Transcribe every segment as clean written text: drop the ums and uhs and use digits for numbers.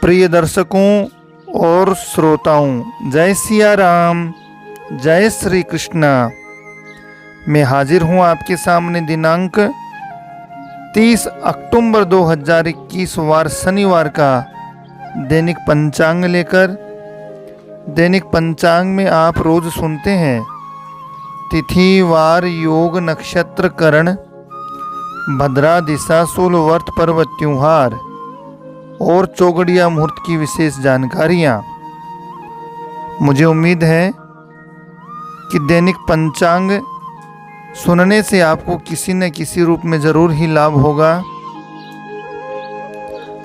प्रिय दर्शकों और श्रोताओं, जय सिया राम, जय श्री कृष्णा। मैं हाजिर हूँ आपके सामने दिनांक 30 अक्टूबर 2021 वार शनिवार का दैनिक पंचांग लेकर। दैनिक पंचांग में आप रोज सुनते हैं तिथि, वार, योग, नक्षत्र, करण, भद्रा, दिशा, सूल, वर्त, पर्व, त्योहार और चौगड़िया मुहूर्त की विशेष जानकारियाँ। मुझे उम्मीद है कि दैनिक पंचांग सुनने से आपको किसी न किसी रूप में ज़रूर ही लाभ होगा।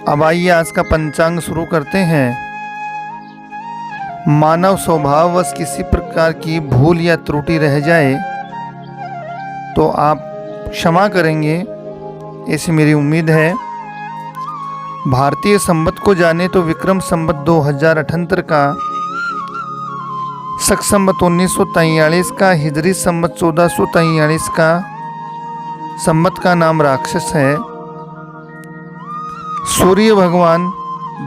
अब आइए आज का पंचांग शुरू करते हैं। मानव स्वभाववश किसी प्रकार की भूल या त्रुटि रह जाए तो आप क्षमा करेंगे, ऐसी मेरी उम्मीद है। भारतीय संवत को जाने तो विक्रम संवत 2078 का, शक संवत 1943 का, हिजरी संवत 1443 का। संवत का नाम राक्षस है। सूर्य भगवान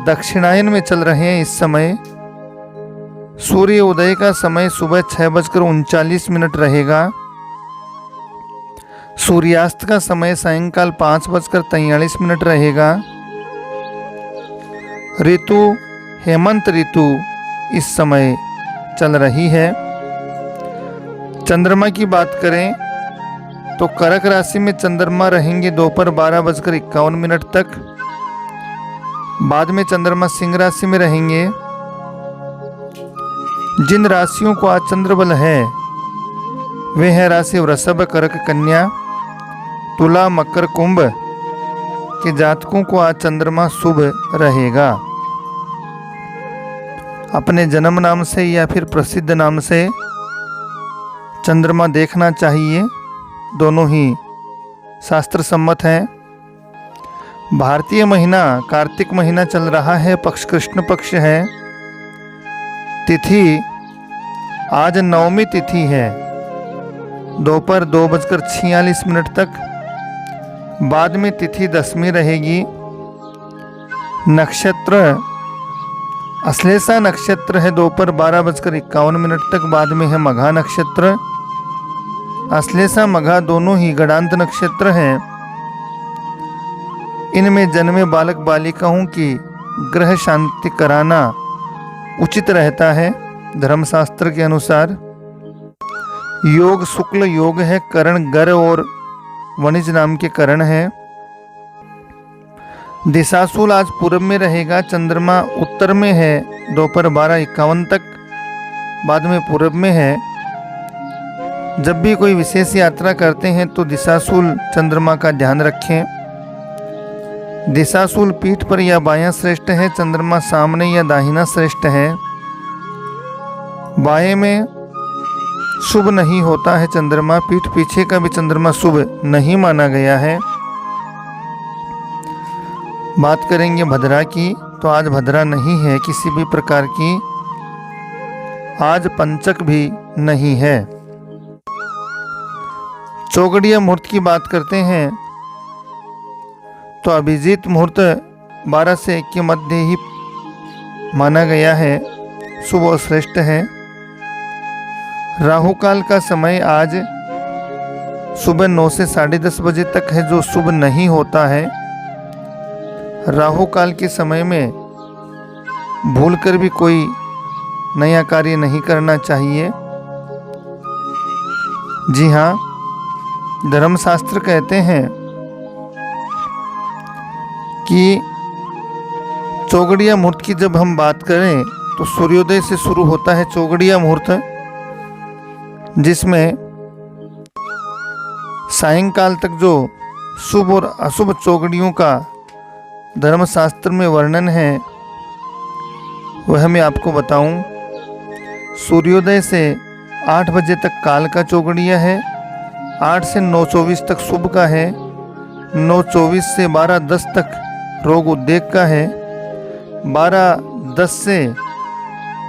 दक्षिणायन में चल रहे हैं इस समय। सूर्य उदय का समय सुबह 6:39 रहेगा। सूर्यास्त का समय सायंकाल 5:43 रहेगा। ऋतु हेमंत ऋतु इस समय चल रही है। चंद्रमा की बात करें तो कर्क राशि में चंद्रमा रहेंगे दोपहर 12:51 तक। बाद में चंद्रमा सिंह राशि में रहेंगे। जिन राशियों को आज चंद्रबल है वे है राशि वृषभ, कर्क, कन्या, तुला, मकर, कुंभ के जातकों को आज चंद्रमा शुभ रहेगा। अपने जन्म नाम से या फिर प्रसिद्ध नाम से चंद्रमा देखना चाहिए, दोनों ही शास्त्र सम्मत हैं। भारतीय महीना कार्तिक महीना चल रहा है, पक्ष कृष्ण पक्ष है। तिथि आज नवमी तिथि है, दोपहर 2:46 तक। बाद में तिथि दसवीं रहेगी। नक्षत्र अश्लेषा नक्षत्र है, दोपहर 12:51 तक। बाद में है मघा नक्षत्र। अश्लेषा मघा दोनों ही गणांत नक्षत्र हैं। इनमें जन्मे बालक बालिकाओं की ग्रह शांति कराना उचित रहता है धर्मशास्त्र के अनुसार। योग शुक्ल योग है। करण गर और वणिज नाम के करण है। दिशाशूल आज पूर्व में रहेगा। चंद्रमा उत्तर में है दोपहर 12:51 तक। बाद में पूर्व में है। जब भी कोई विशेष यात्रा करते हैं तो दिशाशूल चंद्रमा का ध्यान रखें। दिशाशूल पीठ पर या बायां श्रेष्ठ है। चंद्रमा सामने या दाहिना श्रेष्ठ है। बाएं में शुभ नहीं होता है चंद्रमा। पीठ पीछे का भी चंद्रमा शुभ नहीं माना गया है। बात करेंगे भद्रा की तो आज भद्रा नहीं है किसी भी प्रकार की। आज पंचक भी नहीं है। चौगड़िया मुहूर्त की बात करते हैं तो अभिजीत मुहूर्त 12 से 1 के मध्य ही माना गया है, शुभ और श्रेष्ठ है। राहु काल का समय आज सुबह 9 से 10:30 बजे तक है, जो शुभ नहीं होता है। राहु काल के समय में भूलकर भी कोई नया कार्य नहीं करना चाहिए। जी हाँ, धर्मशास्त्र कहते हैं कि चौगड़िया मुहूर्त की जब हम बात करें तो सूर्योदय से शुरू होता है चौगड़िया मुहूर्त, जिसमें सायंकाल तक जो शुभ और अशुभ चौगड़ियों का धर्मशास्त्र में वर्णन है वह मैं आपको बताऊं। सूर्योदय से 8 बजे तक काल का चौगड़िया है। 8 से 9:24 तक शुभ का है। 9:24 से 12:10 तक रोग उद्वेग का है। 12:10 से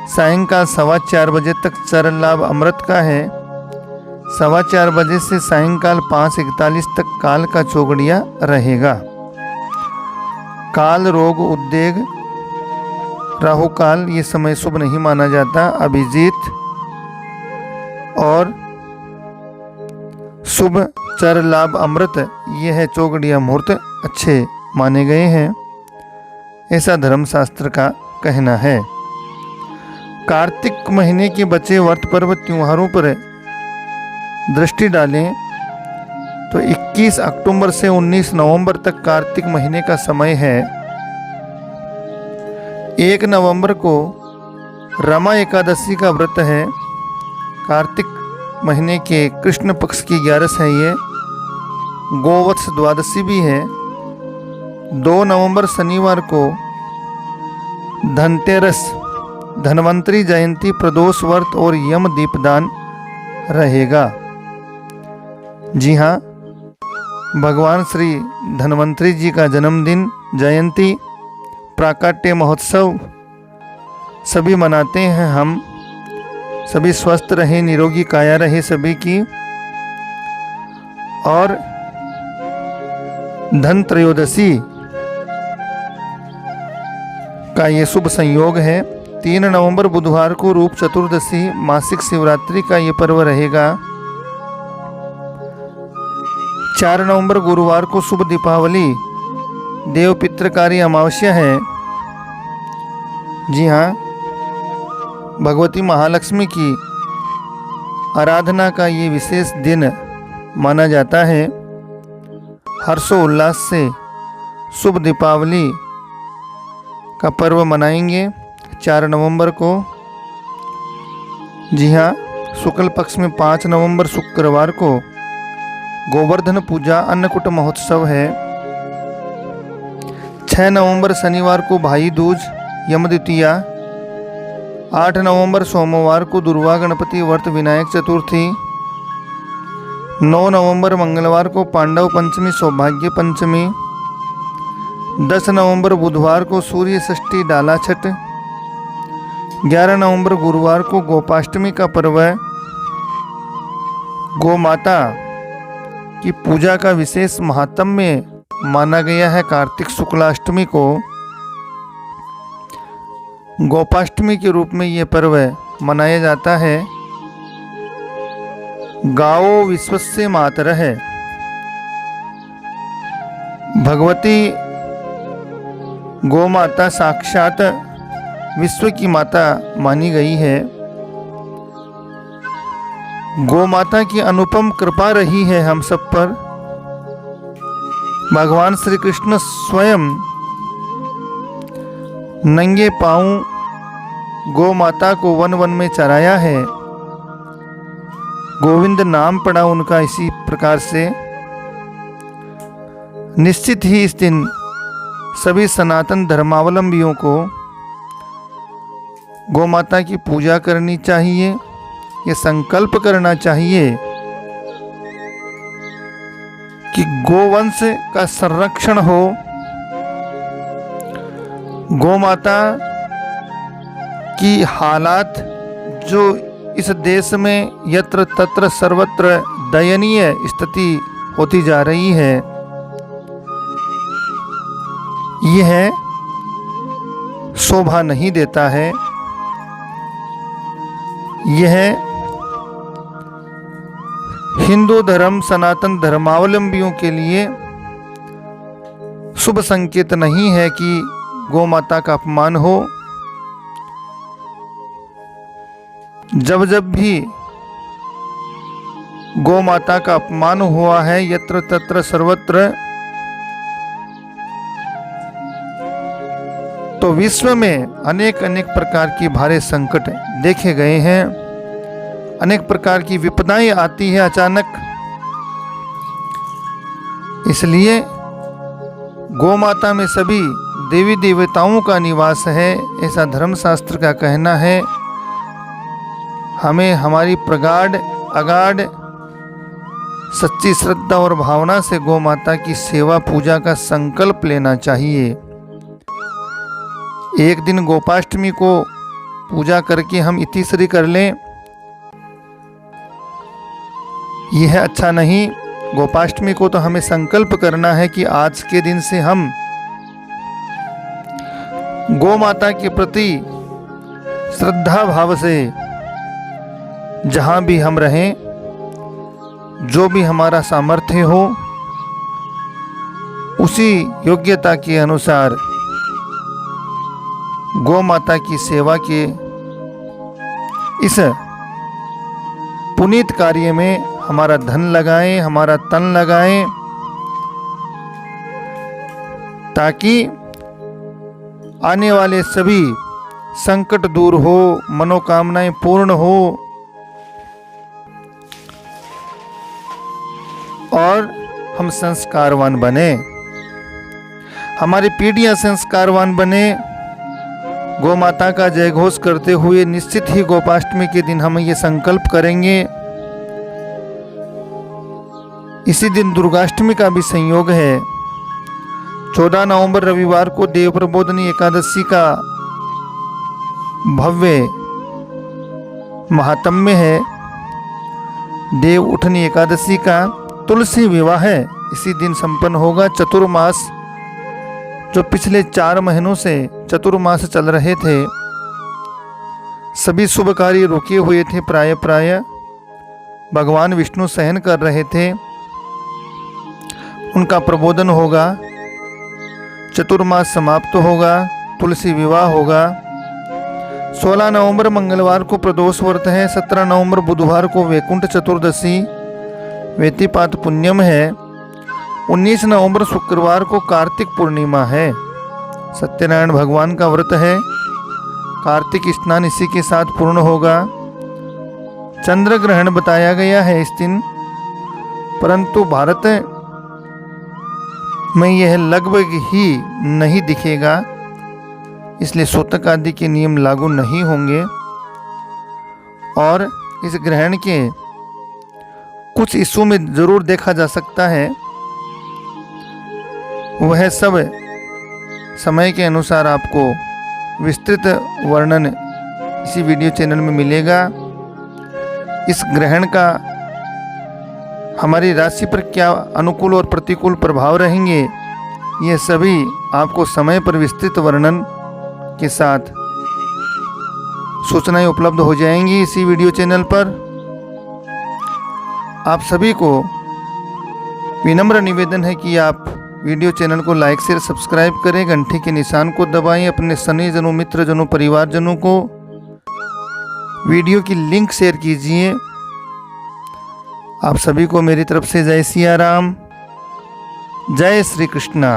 सायंकाल 4:15 बजे तक चरण लाभ अमृत का है। 4:15 बजे से सायंकाल 5:41 तक काल का चौगड़िया रहेगा। काल, रोग, उद्वेग, राहु काल ये समय शुभ नहीं माना जाता। अभिजीत और शुभ, चर, लाभ, अमृत ये है चौगड़िया मुहूर्त अच्छे माने गए हैं, ऐसा धर्मशास्त्र का कहना है। कार्तिक महीने के बचे व्रत पर्व त्योहारों पर दृष्टि डालें तो 21 अक्टूबर से 19 नवंबर तक कार्तिक महीने का समय है। 1 नवंबर को रमा एकादशी का व्रत है। कार्तिक महीने के कृष्ण पक्ष की 11 है ये। गोवत्स द्वादशी भी है। 2 नवंबर शनिवार को धनतेरस, धन्वंतरी जयंती, प्रदोष व्रत और यम दीपदान रहेगा। जी हाँ, भगवान श्री धन्वंतरी जी का जन्मदिन, जयंती, प्राकट्य महोत्सव सभी मनाते हैं हम। सभी स्वस्थ रहे, निरोगी काया रहे सभी की। और धन त्रयोदशी का ये शुभ संयोग है। 3 नवंबर बुधवार को रूप चतुर्दशी, मासिक शिवरात्रि का ये पर्व रहेगा। 4 नवंबर गुरुवार को शुभ दीपावली, देव पितृकारी अमावस्या है। जी हाँ, भगवती महालक्ष्मी की आराधना का ये विशेष दिन माना जाता है। हर्षोल्लास से शुभ दीपावली का पर्व मनाएंगे 4 नवंबर को। जी हाँ, शुक्ल पक्ष में 5 नवंबर शुक्रवार को गोवर्धन पूजा, अन्नकूट महोत्सव है। 6 नवंबर शनिवार को भाई दूज, यम द्वितीया। 8 नवंबर सोमवार को दुर्वा गणपति व्रत, विनायक चतुर्थी। 9 नवंबर मंगलवार को पांडव पंचमी, सौभाग्य पंचमी। 10 नवंबर बुधवार को सूर्य षष्ठी, डाला छठ। 11 नवंबर गुरुवार को गोपाष्टमी का पर्व है। गौ माता की पूजा का विशेष महात्म्य माना गया है। कार्तिक शुक्लाष्टमी को गोपाष्टमी के रूप में ये पर्व मनाया जाता है। गाओ विश्वस्य मातरः है। भगवती गौ माता साक्षात विश्व की माता मानी गई है। गौ माता की अनुपम कृपा रही है हम सब पर। भगवान श्री कृष्ण स्वयं नंगे पांव गौ माता को वन वन में चराया है। गोविंद नाम पड़ा उनका इसी प्रकार से। निश्चित ही इस दिन सभी सनातन धर्मावलंबियों को गौ माता की पूजा करनी चाहिए। ये संकल्प करना चाहिए कि गोवंश का संरक्षण हो। गौ माता की हालात जो इस देश में यत्र तत्र सर्वत्र दयनीय स्थिति होती जा रही है, यह शोभा नहीं देता है। यह हिंदू धर्म, सनातन धर्मावलंबियों के लिए शुभ संकेत नहीं है कि गौ माता का अपमान हो। जब जब भी गौ माता का अपमान हुआ है यत्र तत्र सर्वत्र, तो विश्व में अनेक अनेक प्रकार की भारी संकट देखे गए हैं। अनेक प्रकार की विपदाएं आती है अचानक। इसलिए गौ माता में सभी देवी देवताओं का निवास है, ऐसा धर्मशास्त्र का कहना है। हमें हमारी प्रगाढ़ अगाढ़ सच्ची श्रद्धा और भावना से गौ माता की सेवा पूजा का संकल्प लेना चाहिए। एक दिन गोपाष्टमी को पूजा करके हम इतिश्री कर लें यह अच्छा नहीं। गोपाष्टमी को तो हमें संकल्प करना है कि आज के दिन से हम गौ माता के प्रति श्रद्धा भाव से जहाँ भी हम रहें, जो भी हमारा सामर्थ्य हो, उसी योग्यता के अनुसार गौ माता की सेवा के इस पुनीत कार्य में हमारा धन लगाएं, हमारा तन लगाएं, ताकि आने वाले सभी संकट दूर हो, मनोकामनाएं पूर्ण हो और हम संस्कारवान बने, हमारी पीढ़ियां संस्कारवान बने। गौ माता का जय घोष करते हुए निश्चित ही गोपाष्टमी के दिन हम ये संकल्प करेंगे। इसी दिन दुर्गाष्टमी का भी संयोग है। 14 नवंबर रविवार को देव प्रबोधनी एकादशी का भव्य महात्म्य है। देव उठनी एकादशी का तुलसी विवाह इसी दिन संपन्न होगा। चतुर्मास जो पिछले 4 महीनों से चतुर्मास चल रहे थे, सभी शुभ कार्य रुके हुए थे। प्राय भगवान विष्णु सहन कर रहे थे, उनका प्रबोधन होगा, चतुर्मास समाप्त होगा, तुलसी विवाह होगा। 16 नवंबर मंगलवार को प्रदोष व्रत है। 17 नवंबर बुधवार को वैकुंठ चतुर्दशी व्यतिपात पुण्यम है। 19 नवंबर शुक्रवार को कार्तिक पूर्णिमा है। सत्यनारायण भगवान का व्रत है। कार्तिक स्नान इसी के साथ पूर्ण होगा। चंद्र ग्रहण बताया गया है इस दिन, परंतु भारत में यह लगभग ही नहीं दिखेगा, इसलिए सूतक आदि के नियम लागू नहीं होंगे। और इस ग्रहण के कुछ हिस्सों में जरूर देखा जा सकता है, वह सब समय के अनुसार आपको विस्तृत वर्णन इसी वीडियो चैनल में मिलेगा। इस ग्रहण का हमारी राशि पर क्या अनुकूल और प्रतिकूल प्रभाव रहेंगे, ये सभी आपको समय पर विस्तृत वर्णन के साथ सूचनाएं उपलब्ध हो जाएंगी इसी वीडियो चैनल पर। आप सभी को विनम्र निवेदन है कि आप वीडियो चैनल को लाइक शेयर सब्सक्राइब करें, घंटे के निशान को दबाएं, अपने स्नेहीजनों, मित्रजनों, परिवारजनों को वीडियो की लिंक शेयर कीजिए। आप सभी को मेरी तरफ से जय सिया राम, जय श्री कृष्णा।